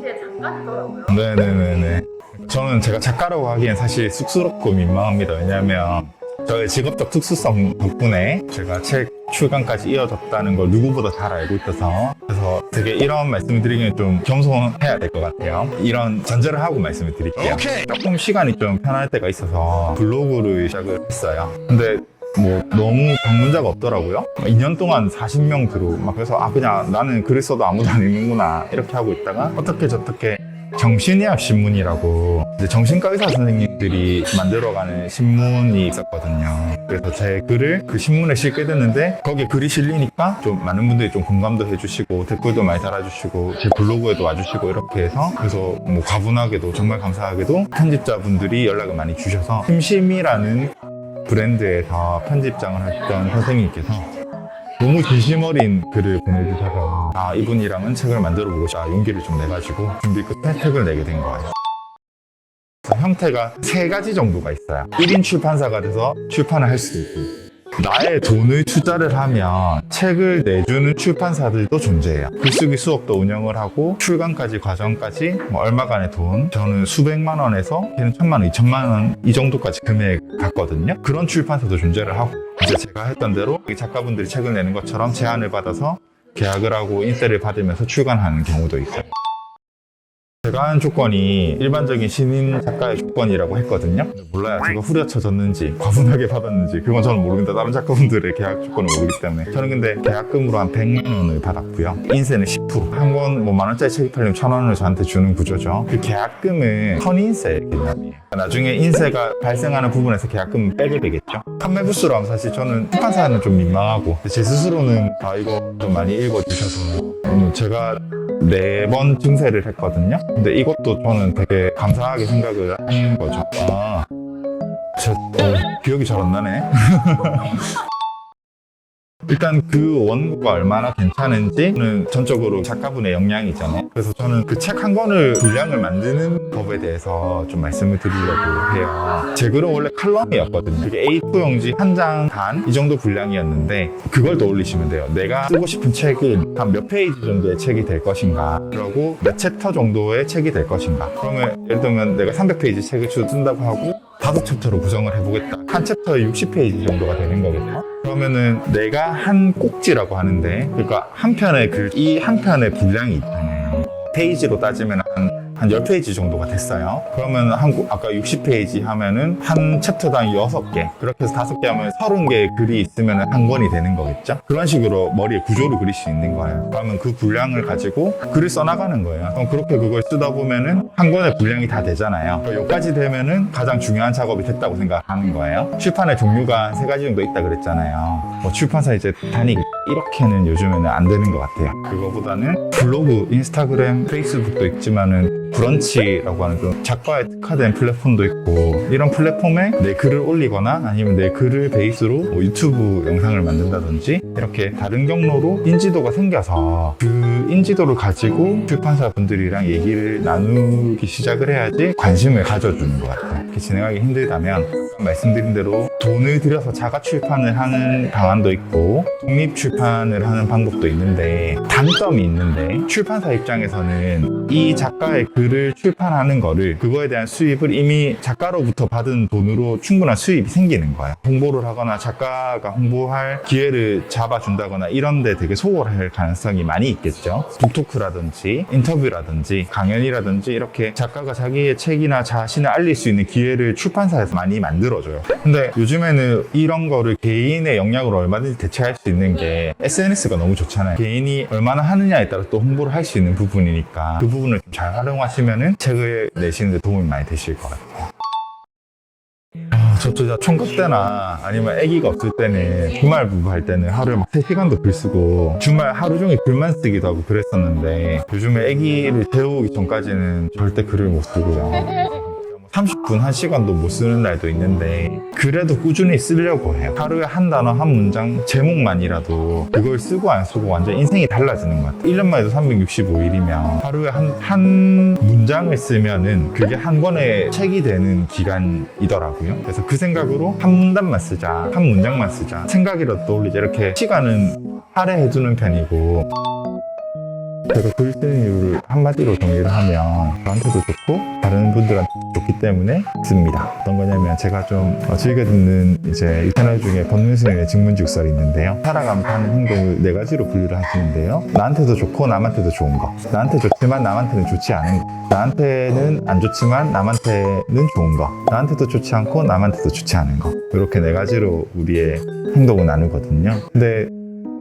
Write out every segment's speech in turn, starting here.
동시에 작가시더라고요. 네네네네. 저는 제가 작가라고 하기엔 사실 쑥스럽고 민망합니다. 왜냐하면 저의 직업적 특수성 덕분에 제가 책 출간까지 이어졌다는 걸 누구보다 잘 알고 있어서, 그래서 되게 이런 말씀을 드리기엔 좀 겸손해야 될 것 같아요. 이런 전제를 하고 말씀을 드릴게요. 조금 시간이 좀 편할 때가 있어서 블로그를 시작을 했어요. 근데 뭐 너무 방문자가 없더라고요. 2년 동안 40명 들어오고 막, 그래서 그냥 나는 글을 써도 아무도 안 읽는구나 이렇게 하고 있다가 어떻게 저렇게 정신의학 신문이라고 이제 정신과 의사 선생님들이 만들어가는 신문이 있었거든요. 그래서 제 글을 그 신문에 실게 됐는데, 거기에 글이 실리니까 좀 많은 분들이 좀 공감도 해주시고 댓글도 많이 달아주시고 제 블로그에도 와주시고 이렇게 해서, 그래서 뭐 과분하게도 정말 감사하게도 편집자분들이 연락을 많이 주셔서 심심이라는 브랜드에서 편집장을 하셨던 선생님께서 너무 진심 어린 글을 보내주셔서 이분이랑은 책을 만들어 보고 싶다 용기를 좀 내가지고 준비 끝에 책을 내게 된 거예요. 형태가 3가지 정도가 있어요. 1인 출판사가 돼서 출판을 할 수도 있고, 나의 돈을 투자를 하면 책을 내주는 출판사들도 존재해요. 글쓰기 수업도 운영을 하고 출간까지 과정까지 뭐 얼마간의 돈, 저는 수백만 원에서 걔는 1,000만 원, 2,000만 원 이 정도까지 금액 갔거든요. 그런 출판사도 존재를 하고, 이제 제가 했던 대로 작가분들이 책을 내는 것처럼 제안을 받아서 계약을 하고 인쇄를 받으면서 출간하는 경우도 있어요. 제가 한 조건이 일반적인 신인 작가의 조건이라고 했거든요. 몰라요. 제가 후려쳐졌는지 과분하게 받았는지 그건 저는 모르겠는데, 다른 작가분들의 계약 조건을 모르기 때문에. 저는 근데 계약금으로 한 100만 원을 받았고요. 인쇄는 10%. 한 권 뭐 만 원짜리 책이 팔리면 1,000원을 저한테 주는 구조죠. 그 계약금은 선인세 개념이에요. 나중에 인쇄가 발생하는 부분에서 계약금은 빼게 되겠죠. 판매 부수로 하면 사실 저는 출판사는 좀 민망하고, 제 스스로는 이거 좀 많이 읽어주셔서 제가 4번 증세를 했거든요. 근데 이것도 저는 되게 감사하게 생각을 하는 거죠. 기억이 잘 안 나네. 일단 그 원고가 얼마나 괜찮은지는 전적으로 작가분의 역량이잖아요. 그래서 저는 그 책 한 권을 분량을 만드는 법에 대해서 좀 말씀을 드리려고 해요. 제 글은 원래 칼럼이었거든요. 그게 A4 용지 한 장 반 이 정도 분량이었는데, 그걸 더 올리시면 돼요. 내가 쓰고 싶은 책은 한 몇 페이지 정도의 책이 될 것인가, 그리고 몇 챕터 정도의 책이 될 것인가. 그러면 예를 들면 내가 300페이지 책을 쓴다고 하고 5챕터로 구성을 해보겠다. 한 챕터에 60페이지 정도가 되는 거겠죠. 그러면은 내가 한 꼭지라고 하는데, 그러니까 한 편의 글, 이 한 편의 분량이 있잖아요. 페이지로 따지면 한 10페이지 정도가 됐어요. 그러면 아까 60페이지 하면은 한 챕터당 6개, 그렇게 해서 5개 하면 30개의 글이 있으면 한 권이 되는 거겠죠. 그런 식으로 머리에 구조를 그릴 수 있는 거예요. 그러면 그 분량을 가지고 글을 써나가는 거예요. 그럼 그렇게 그걸 쓰다 보면은 한 권의 분량이 다 되잖아요. 여기까지 되면은 가장 중요한 작업이 됐다고 생각하는 거예요. 출판의 종류가 3가지 정도 있다 그랬잖아요. 뭐 출판사 이제 단위 이렇게는 요즘에는 안 되는 것 같아요. 그거보다는 블로그, 인스타그램, 페이스북도 있지만은 브런치라고 하는 좀 작가에 특화된 플랫폼도 있고, 이런 플랫폼에 내 글을 올리거나 아니면 내 글을 베이스로 뭐 유튜브 영상을 만든다든지 이렇게 다른 경로로 인지도가 생겨서 그 인지도를 가지고 출판사 분들이랑 얘기를 나누기 시작을 해야지 관심을 가져주는 것 같아요. 이렇게 진행하기 힘들다면 말씀드린 대로 돈을 들여서 자가 출판을 하는 방안도 있고 독립 출판을 하는 방법도 있는데, 단점이 있는데, 출판사 입장에서는 이 작가의 글을 출판하는 거를, 그거에 대한 수입을 이미 작가로부터 받은 돈으로 충분한 수입이 생기는 거예요. 홍보를 하거나 작가가 홍보할 기회를 잡아준다거나 이런 데 되게 소홀할 가능성이 많이 있겠죠. 북토크라든지 인터뷰라든지 강연이라든지 이렇게 작가가 자기의 책이나 자신을 알릴 수 있는 기회를 출판사에서 많이 만들어줘요. 근데 요즘에는 이런 거를 개인의 역량으로 얼마든지 대체할 수 있는 게 SNS가 너무 좋잖아요. 개인이 얼마나 하느냐에 따라 또 홍보를 할 수 있는 부분이니까 그 부분을 좀 잘 활용하시면은 책을 내시는 데 도움이 많이 되실 것 같아요. 저 진짜 총각 때나 아니면 아기가 없을 때는 주말 부부할 때는 하루에 막 3시간도 글 쓰고 주말 하루 종일 글만 쓰기도 하고 그랬었는데, 요즘에 아기를 재우기 전까지는 절대 글을 못 쓰고요. 30분, 1시간도 못 쓰는 날도 있는데 그래도 꾸준히 쓰려고 해요. 하루에 한 단어, 한 문장, 제목만이라도 그걸 쓰고 안 쓰고 완전 인생이 달라지는 것 같아요. 1년만 해도 365일이면 하루에 한 문장을 쓰면은 그게 한 권의 책이 되는 기간이더라고요. 그래서 그 생각으로 한 문단만 쓰자, 한 문장만 쓰자, 생각이라도 떠올리자, 이렇게 시간은 할애해두는 편이고, 제가 글 쓰는 이유를 한마디로 정리를 하면 저한테도 좋고 다른 분들한테 좋기 때문에 씁니다. 어떤 거냐면 제가 좀 즐겨 듣는 이제 이 채널 중에 권문수님의 직문직설이 있는데요. 살아가면서 하는 행동을 네 가지로 분류를 하시는데요. 나한테도 좋고 남한테도 좋은 거, 나한테 좋지만 남한테는 좋지 않은 거, 나한테는 안 좋지만 남한테는 좋은 거, 나한테도 좋지 않고 남한테도 좋지 않은 거, 이렇게 네 가지로 우리의 행동을 나누거든요. 근데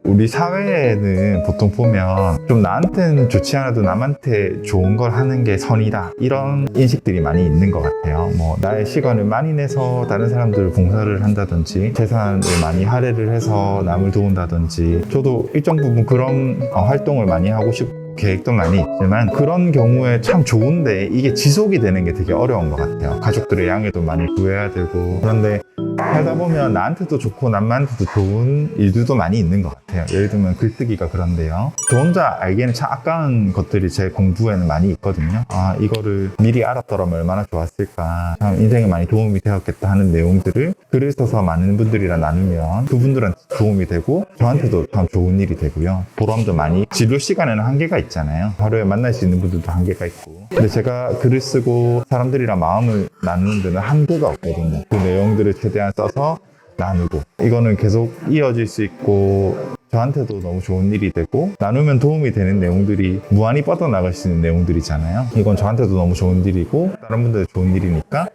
우리 사회에는 보통 보면 좀 나한테는 좋지 않아도 남한테 좋은 걸 하는 게 선이다, 이런 인식들이 많이 있는 것 같아요. 뭐 나의 시간을 많이 내서 다른 사람들 봉사를 한다든지 재산을 많이 할애를 해서 남을 도운다든지, 저도 일정 부분 그런 활동을 많이 하고 싶고 계획도 많이 있지만 그런 경우에 참 좋은데 이게 지속이 되는 게 되게 어려운 것 같아요. 가족들의 양해도 많이 구해야 되고. 그런데 하다 보면 나한테도 좋고 남한테도 좋은 일들도 많이 있는 것 같아요. 예를 들면 글쓰기가 그런데요. 저 혼자 알기에는 참 아까운 것들이 제 공부에는 많이 있거든요. 아, 이거를 미리 알았더라면 얼마나 좋았을까, 참 인생에 많이 도움이 되었겠다 하는 내용들을 글을 써서 많은 분들이랑 나누면 그분들한테 도움이 되고 저한테도 참 좋은 일이 되고요. 보람도 많이, 진료 시간에는 한계가 있잖아요. 하루에 만날 수 있는 분들도 한계가 있고. 근데 제가 글을 쓰고 사람들이랑 마음을 나누는 데는 한계가 없거든요. 그 내용들을 최대한 써서 나누고, 이거는 계속 이어질 수 있고 저한테도 너무 좋은 일이 되고, 나누면 도움이 되는 내용들이 무한히 뻗어나갈 수 있는 내용들이잖아요. 이건 저한테도 너무 좋은 일이고 다른 분들도 좋은 일이니까